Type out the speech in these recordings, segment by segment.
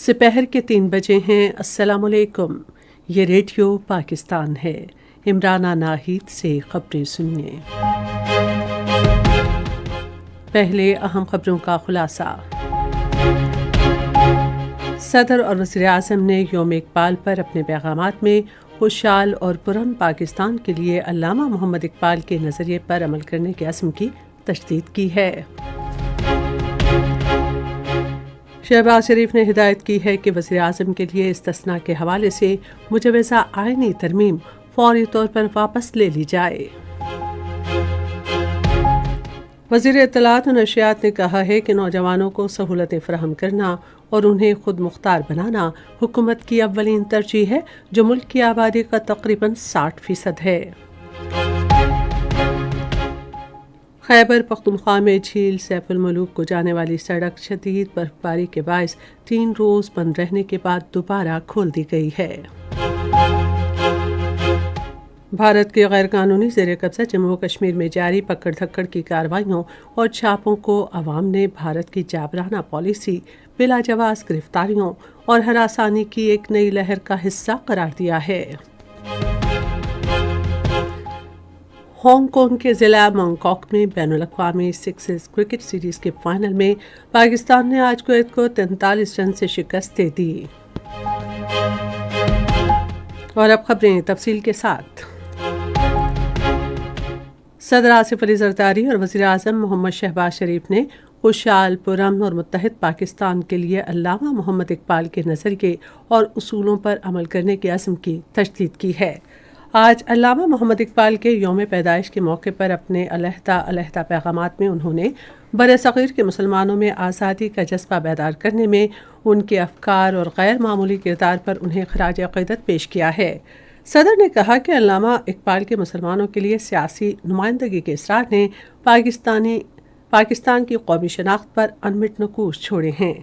سپہر کے 3 بجے ہیں۔ السلام علیکم، یہ ریڈیو پاکستان ہے۔ عمرانہ ناہید سے خبریں سنیے۔ پہلے اہم خبروں کا خلاصہ۔ صدر اور وزیر اعظم نے یوم اقبال پر اپنے پیغامات میں خوشحال اور پرامن پاکستان کے لیے علامہ محمد اقبال کے نظریے پر عمل کرنے کے عزم کی تجدید کی ہے۔ شہباز شریف نے ہدایت کی ہے کہ وزیر اعظم کے لیے استثناء کے حوالے سے مجوزہ آئینی ترمیم فوری طور پر واپس لے لی جائے۔ وزیر اطلاعات و نشریات نے کہا ہے کہ نوجوانوں کو سہولتیں فراہم کرنا اور انہیں خود مختار بنانا حکومت کی اولین ترجیح ہے، جو ملک کی آبادی کا تقریباً 60% ہے۔ خیبر پختونخوا میں جھیل سیف الملوک کو جانے والی سڑک شدید برفباری کے باعث 3 روز بند رہنے کے بعد دوبارہ کھول دی گئی ہے۔ بھارت کے غیر قانونی زیر قبضہ جموں و کشمیر میں جاری پکڑ دھکڑ کی کارروائیوں اور چھاپوں کو عوام نے بھارت کی جابرانہ پالیسی، بلا جواز گرفتاریوں اور ہراسانی کی ایک نئی لہر کا حصہ قرار دیا ہے۔ ہانگ کانگ کے ضلع مانگکاک میں بین الاقوامی سکسز کرکٹ سیریز کے فائنل میں پاکستان نے آج کویت کو 43 رن سے شکست دے دی۔ اور اب خبریں تفصیل کے ساتھ۔ صدر آصف علی زرداری اور وزیر اعظم محمد شہباز شریف نے خوشحال، پرامن اور متحد پاکستان کے لیے علامہ محمد اقبال کے نظریے اور اصولوں پر عمل کرنے کے عزم کی تجدید کی ہے۔ آج علامہ محمد اقبال کے یوم پیدائش کے موقع پر اپنے علیحدہ پیغامات میں انہوں نے برصغیر کے مسلمانوں میں آزادی کا جذبہ بیدار کرنے میں ان کے افکار اور غیر معمولی کردار پر انہیں خراج عقیدت پیش کیا ہے۔ صدر نے کہا کہ علامہ اقبال کے مسلمانوں کے لیے سیاسی نمائندگی کے اصرار نے پاکستان کی قومی شناخت پر انمٹ نقوش چھوڑے ہیں۔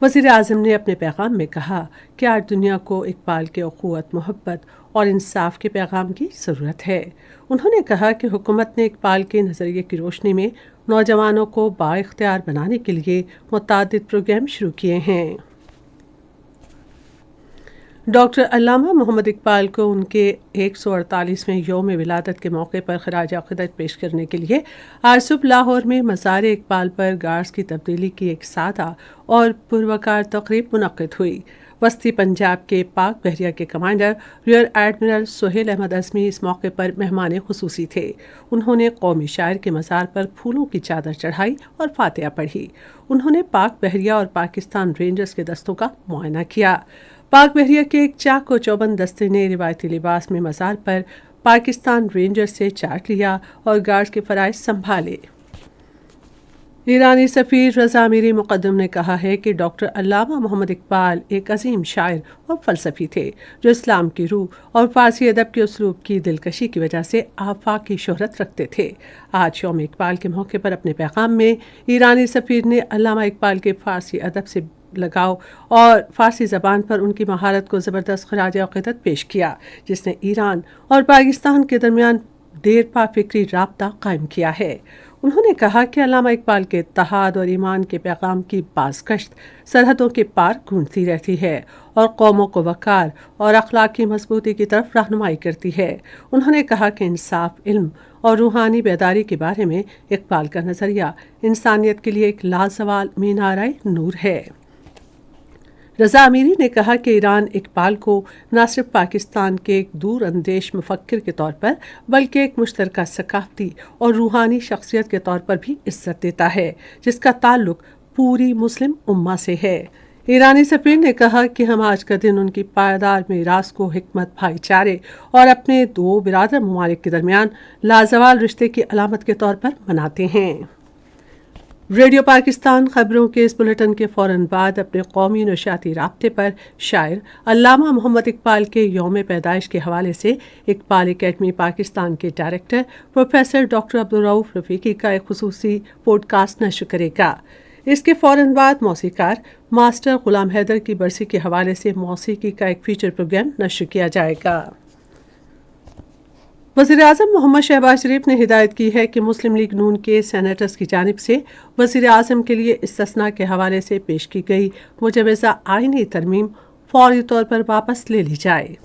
وزیر اعظم نے اپنے پیغام میں کہا کہ آج دنیا کو اقبال کے اخوت، محبت اور انصاف کے پیغام کی ضرورت ہے۔ انہوں نے کہا کہ حکومت نے اقبال کے نظریے کی روشنی میں نوجوانوں کو بااختیار بنانے کے لیے متعدد پروگرام شروع کیے ہیں۔ ڈاکٹر علامہ محمد اقبال کو ان کے 148ویں یوم ولادت کے موقع پر خراج عقیدت پیش کرنے کے لیے آج صبح لاہور میں مزار اقبال پر گارڈز کی تبدیلی کی ایک سادہ اور پروقار تقریب منعقد ہوئی۔ وسطی پنجاب کے پاک بحریہ کے commander rear admiral Sohail Ahmed Azmi اس موقع پر مہمان خصوصی تھے۔ انہوں نے قومی شاعر کے مزار پر پھولوں کی چادر چڑھائی اور فاتحہ پڑھی۔ انہوں نے پاک بحریہ اور پاکستان رینجرز کے دستوں کا معائنہ کیا۔ پاک بحریہ کے ایک چاق و چوبند دستے نے روایتی لباس میں مزار پر پاکستان رینجر سے چارج لیا اور گارڈز کے فرائض سنبھالے۔ ایرانی سفیر رضا امیری مقدم نے کہا ہے کہ ڈاکٹر علامہ محمد اقبال ایک عظیم شاعر اور فلسفی تھے، جو اسلام کی روح اور فارسی ادب کے اسلوب کی دلکشی کی وجہ سے آفاقی شہرت رکھتے تھے۔ آج یوم اقبال کے موقع پر اپنے پیغام میں ایرانی سفیر نے علامہ اقبال کے فارسی ادب سے لگاؤ اور فارسی زبان پر ان کی مہارت کو زبردست خراج عقیدت پیش کیا، جس نے ایران اور پاکستان کے درمیان دیرپا فکری رابطہ قائم کیا ہے۔ انہوں نے کہا کہ علامہ اقبال کے اتحاد اور ایمان کے پیغام کی بازگشت سرحدوں کے پار گونجتی رہتی ہے اور قوموں کو وقار اور اخلاقی مضبوطی کی طرف رہنمائی کرتی ہے۔ انہوں نے کہا کہ انصاف، علم اور روحانی بیداری کے بارے میں اقبال کا نظریہ انسانیت کے لیے ایک لازوال مینارۂ نور ہے۔ رضا امیری نے کہا کہ ایران اقبال کو نہ صرف پاکستان کے ایک دور اندیش مفکر کے طور پر بلکہ ایک مشترکہ ثقافتی اور روحانی شخصیت کے طور پر بھی عزت دیتا ہے، جس کا تعلق پوری مسلم امہ سے ہے۔ ایرانی سفیر نے کہا کہ ہم آج کا دن ان کی پائیدار میراث کو حکمت، بھائی چارے اور اپنے 2 برادر ممالک کے درمیان لازوال رشتے کی علامت کے طور پر مناتے ہیں۔ ریڈیو پاکستان خبروں کے اس بلیٹن کے فوراً بعد اپنے قومی نشریاتی رابطے پر شاعر علامہ محمد اقبال کے یوم پیدائش کے حوالے سے اقبال اکیڈمی پاکستان کے director professor doctor Abdul Rauf Rafiqi کا ایک خصوصی پوڈ کاسٹ نشر کرے گا۔ اس کے فوراً بعد موسیقار ماسٹر غلام حیدر کی برسی کے حوالے سے موسیقی کا ایک فیچر پروگرام نشر کیا جائے گا۔ वज़ीर-ए-आज़म मोहम्मद शहबाज शरीफ ने हिदायत की है कि मुस्लिम लीग नून के सेनेटर्स की जानिब से वज़ीर-ए-आज़म के लिए इस्तिस्ना के हवाले से पेश की गई मुजवज़ा आईनी तरमीम फौरी तौर पर वापस ले ली जाए।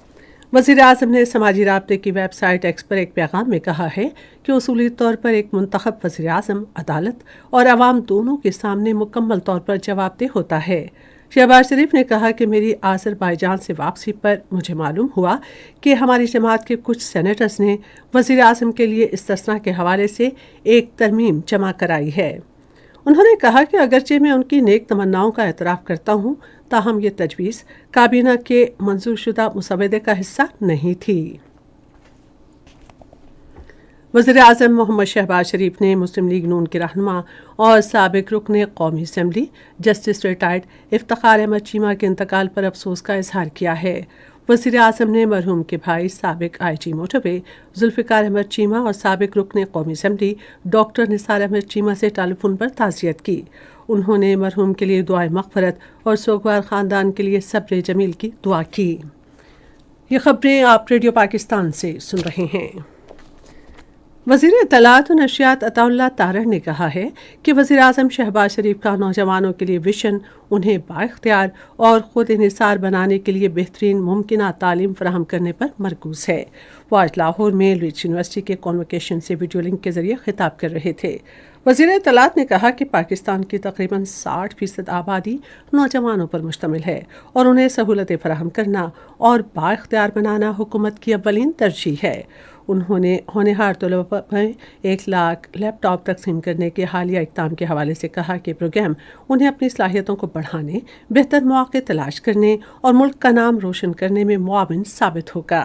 वज़ीर-ए-आज़म ने समाजी राब्ते की वेबसाइट एक्स पर एक पैगाम में कहा है कि उसूली तौर पर एक मुंतखब वज़ीर-ए-आज़म अदालत और अवाम दोनों के सामने मुकम्मल तौर पर जवाबदेह होता है। शहबाज शरीफ ने कहा कि मेरी आज़रबाईजान से वापसी पर मुझे मालूम हुआ कि हमारी जमात के कुछ सेनेटर्स ने वज़ीर-ए-आज़म के लिए इस्तिस्ना के हवाले से एक तरमीम जमा कराई है। उन्होंने कहा कि अगरचे मैं उनकी नेक तमन्नाओं का एतराफ़ करता हूँ, ताहम ये तजवीज़ काबीना के मंजूर शुदा मुसवदे का हिस्सा नहीं थी। वज़ीर-ए-आज़म मोहम्मद शहबाज शरीफ ने मुस्लिम लीग नून के रहनुमा और साबिक रुकन कौमी assembly justice retired Iftikhar Ahmed Cheema के इंतकाल पर अफसोस का इजहार किया है। वज़ीर-ए-आज़म ने मरहूम के भाई साबिक IG मोटरवे जुल्फ़िकार अहमद चीमा और साबिक रुकन कौमी असम्बली डॉक्टर निसार अहमद चीमा से टेलीफोन पर ताज़ियत की। उन्होंने मरहूम के लिए दुआए मग़फ़रत और सोगवार ख़ानदान के लिए सब्र जमील की दुआ की। ये खबरें आप रेडियो पाकिस्तान से सुन रहे हैं। वज़ीर इत्तलात और नशियात अताउल्लाह तारड़ ने कहा है कि वज़ीर-ए-आज़म शहबाज शरीफ का नौजवानों के लिए विशन उन्हें बाइख्तियार और ख़ुद इन्हिसार बनाने के लिए बेहतरीन मुमकिन तालीम फराहम करने पर मरकूज़ है। वो आज लाहौर में लीड्स यूनिवर्सिटी के कॉन्वोकेशन से वीडियो लिंक के ज़रिए खिताब कर रहे थे। वज़ीर इत्तलात ने कहा कि पाकिस्तान की तकरीबन 60% आबादी नौजवानों पर मुश्तमिल है और उन्हें सहूलतें फराहम करना और बाइख्तियार बनाना हुकूमत की अव्वलीन तरजीह है। उन्होंने होनहार तलबा में 1 लाख लैपटॉप तकसीम करने के हालिया इक़दाम के हवाले से कहा कि प्रोग्राम उन्हें अपनी सलाहियतों को बढ़ाने, बेहतर मौक़े तलाश करने और मुल्क का नाम रोशन करने में मुआविन साबित होगा।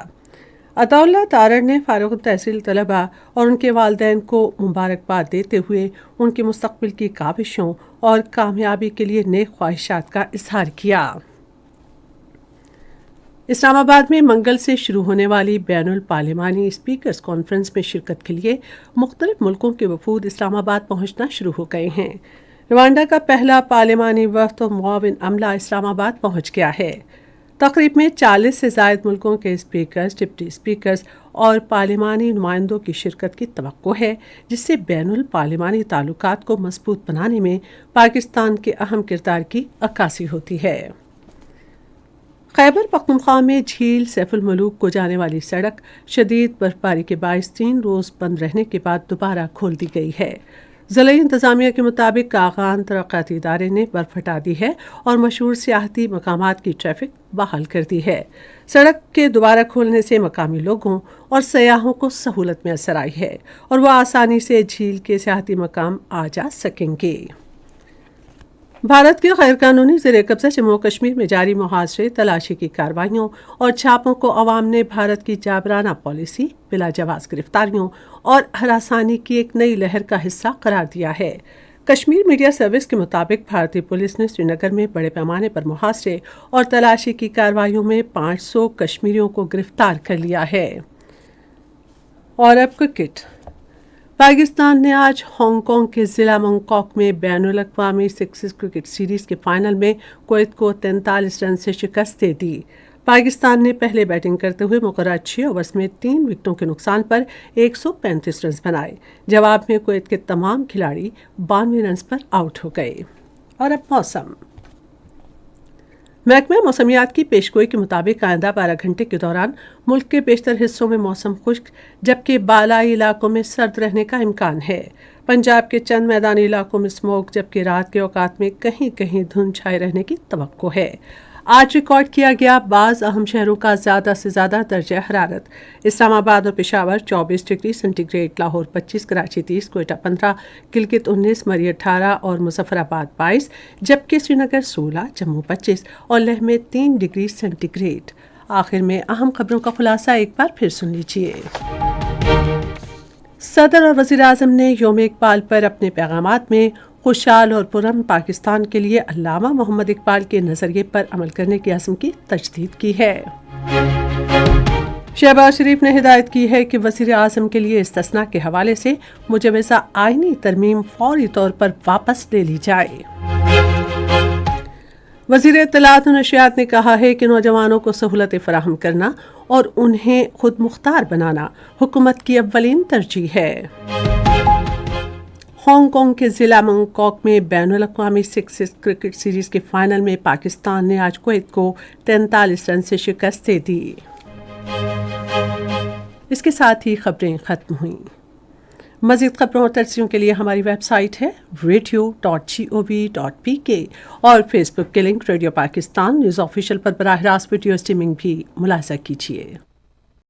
अताउल्लाह तारड़ ने फारुक़ तहसील तलबा और उनके वालिदैन को मुबारकबाद देते हुए उनकी मुस्तक़बिल की काविशों और कामयाबी के लिए नेक ख्वाहिशात का इजहार किया। इस्लामाबाद में मंगल से शुरू होने वाली बैनुल पार्लिमानी स्पीकर्स कॉन्फ्रेंस में शिरकत के लिए मुख्तलिफ मुल्कों के वफूद इस्लामाबाद पहुंचना शुरू हो गए हैं। रवांडा का पहला पार्लिमानी वफ़द और मुआविन अमला इस्लामाबाद पहुंच गया है। तकरीब में 40 से ज़ायद मुल्कों के स्पीकर्स, डिप्टी स्पीकर्स और पार्लिमानी नुमाइंदों की शिरकत की तवक्को है, जिससे बैनुल पार्लिमानी ताल्लुकात को मजबूत बनाने में पाकिस्तान के अहम किरदार की अक्कासी होती है। खैबर पख्तूनख्वा में झील सैफुल मलूक को जाने वाली सड़क शदीद बर्फबारी के बायस 3 रोज़ बंद रहने के बाद दोबारा खोल दी गई है। ज़िला इंतज़ामिया के मुताबिक कागान तरक्याती इदारे ने बर्फ हटा दी है और मशहूर सियाहती मकामात की ट्रैफिक बहाल कर दी है। सड़क के दोबारा खोलने से मकामी लोगों और सयाहों को सहूलत मैसर आई है और वह आसानी से झील के सियाहती मकाम आ जा सकेंगे। भारत के गैर कानूनी ज़ेर कब्ज़ा जम्मू कश्मीर में जारी मुहासरे, तलाशी की कार्रवाइयों और छापों को अवाम ने भारत की जाबराना पॉलिसी, बिला जवाज़ गिरफ्तारियों और हरासानी की एक नई लहर का हिस्सा करार दिया है। कश्मीर मीडिया सर्विस के मुताबिक भारतीय पुलिस ने श्रीनगर में बड़े पैमाने पर मुहासरे और तलाशी की कार्रवाइयों में 500 कश्मीरियों को गिरफ्तार कर लिया है। और अब क्रिकेट। पाकिस्तान ने आज हांगकांग के ज़िला मंगकॉक में बैनुल अक़वामी सिक्सेस क्रिकेट सीरीज़ के फाइनल में कुवैत को 43 रन से शिकस्त दे दी। पाकिस्तान ने पहले बैटिंग करते हुए मुकर्रर 6 ओवर्स में 3 विकेटों के नुकसान पर 135 रन बनाए। जवाब में कुवैत के तमाम खिलाड़ी 92 रन पर आउट हो गए। और अब मौसम। महकमा मौसमियात की पेशगोई के मुताबिक आइंदा 12 घंटे के दौरान मुल्क के बेशतर हिस्सों में मौसम खुश्क जबकि बालाई इलाकों में सर्द रहने का इम्कान है। पंजाब के चंद मैदानी इलाकों में स्मोक जबकि रात के औकात में कहीं कहीं धुंध छाए रहने की तवक्को है। आज रिकॉर्ड किया गया बाज़ अहम शहरों का ज़्यादा से ज़्यादा दर्जा हरारत। इस्लामाबाद और पेशावर 24 डिग्री सेंटीग्रेड, लाहौर 25, कराची 30, कोयटा 15, गिलगित 19, मरी 18 और मुजफ्फराबाद 22, जबकि श्रीनगर 16, जम्मू 25 और लेह में 3 डिग्री सेंटीग्रेड। आखिर में अहम खबरों का खुलासा एक बार फिर सुन लीजिए। सदर और वज़ीर-ए-आज़म ने यौम इकबाल पर अपने पैगामात में खुशहाल और पुरअमन पाकिस्तान के लिए अल्लामा मोहम्मद इकबाल के नज़रिए पर अमल करने के अज़्म की तजदीद की है। शहबाज शरीफ ने हिदायत की है कि वज़ीर-ए-आज़म के लिए इस्तिस्ना के हवाले से मुजवज़ा आईनी तरमीम फौरी तौर पर वापस ले ली जाए। وزیر اطلاعات و نشریات نے کہا ہے کہ نوجوانوں کو سہولتیں فراہم کرنا اور انہیں خود مختار بنانا حکومت کی اولین ترجیح ہے۔ ہانگ کانگ کے ضلع مونگکوک میں بین الاقوامی 6 کرکٹ سیریز کے فائنل میں پاکستان نے آج کویت کو 43 رن سے شکست دے دی۔ اس کے ساتھ ہی خبریں ختم ہوئیں۔ مزید خبروں اور تجزیوں کے لیے ہماری ویب سائٹ ہے radio.gov.pk اور فیس بک کے link radio Pakistan news official پر براہ راست ویڈیو اسٹریمنگ بھی ملاحظہ کیجیے۔